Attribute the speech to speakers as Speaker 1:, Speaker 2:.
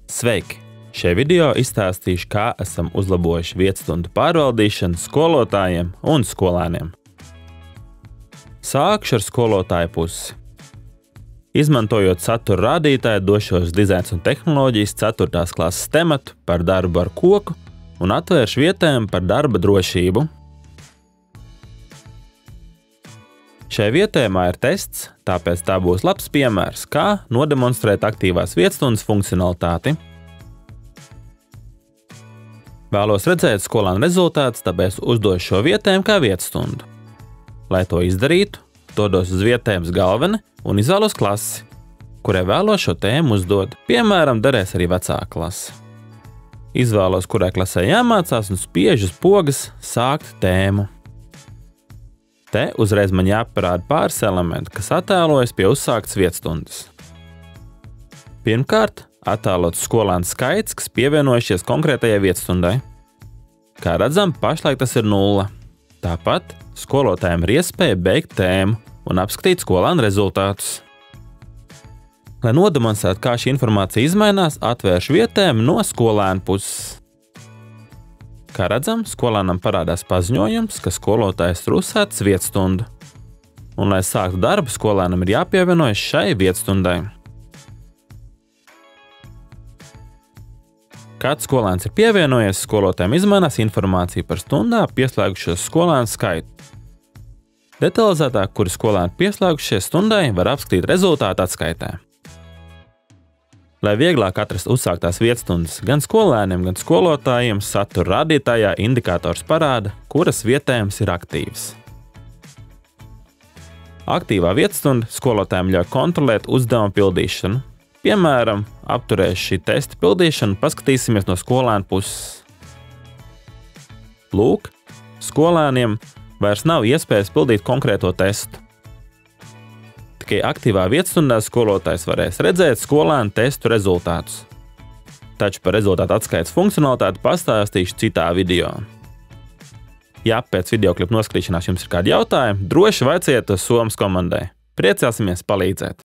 Speaker 1: Sveiki! Šajā video izstāstīšu, kā esam uzlabojuši vietastundu pārvaldīšanu skolotājiem un skolēniem. Sākšu ar skolotāju pusi. Izmantojot satura rādītāju, došos dizains un tehnoloģijas 4. klases tematu par darbu ar koku un atvēršu vietējumu par darba drošību. Šajā vietējumā ir tests, tāpēc tā būs labs piemērs, kā nodemonstrēt aktīvās vietastundas funkcionalitāti. Vēlos redzēt skolēnu rezultātus, tāpēc uzdošu šo vietējumu kā vietastundu. Lai to izdarītu, dodos uz vietējumas galveni un izvēlos klasi, kurai vēlos šo tēmu uzdot. Piemēram, derēs arī vecāka klase. Izvēlos, kurai klasē jāmācās un spiežu uz pogas sākt tēmu. Te uzreiz man jāparāda pāris elementi, kas attēlojas pie uzsāktas vietastundas. Pirmkārt, attēlots skolēnu skaits, kas pievienojušies konkrētajai vietastundai. Kā redzam, pašlaik tas ir 0. Tāpat skolotājiem ir iespēja beigt tēmu un apskatīt skolēnu rezultātus. Lai nodemonstrētu, kā šī informācija izmainās, atvēršu vietējumu no skolēnu puses. Kā redzam, skolēnam parādās paziņojums, ka skolotājs ir uzsācis vietastundu. Un, lai sāktu darbu, skolēnam ir jāpievienojas šai vietastundai. Kad skolēns ir pievienojies, skolotājiem izmainās informācija par stundā pieslēgušos skolēnu skaitu. Detalizētāk, kuri skolēni pieslēgušies stundai, var apskatīt rezultātu atskaitē. Lai vieglāk atrast uzsāktās vietastundas gan skolēniem, gan skolotājiem, satura rādītājā indikators parāda, kuras vietējums ir aktīvs. Aktīvā vietastunda skolotājiem ļauj kontrolēt uzdevumu pildīšanu. Piemēram, apturēšu šī testa pildīšanu, paskatīsimies no skolēna puses. Lūk, skolēniem vairs nav iespējas pildīt konkrēto testu. Tikai aktīvā vietastundā skolotājs varēs redzēt skolēnu testu rezultātus. Taču par rezultātu atskaites funkcionalitāti pastāstīšu citā video. Ja pēc videoklipa noskatīšanās jums ir kādi jautājumi, droši vaiciet to Somas komandai. Priecāsimies palīdzēt!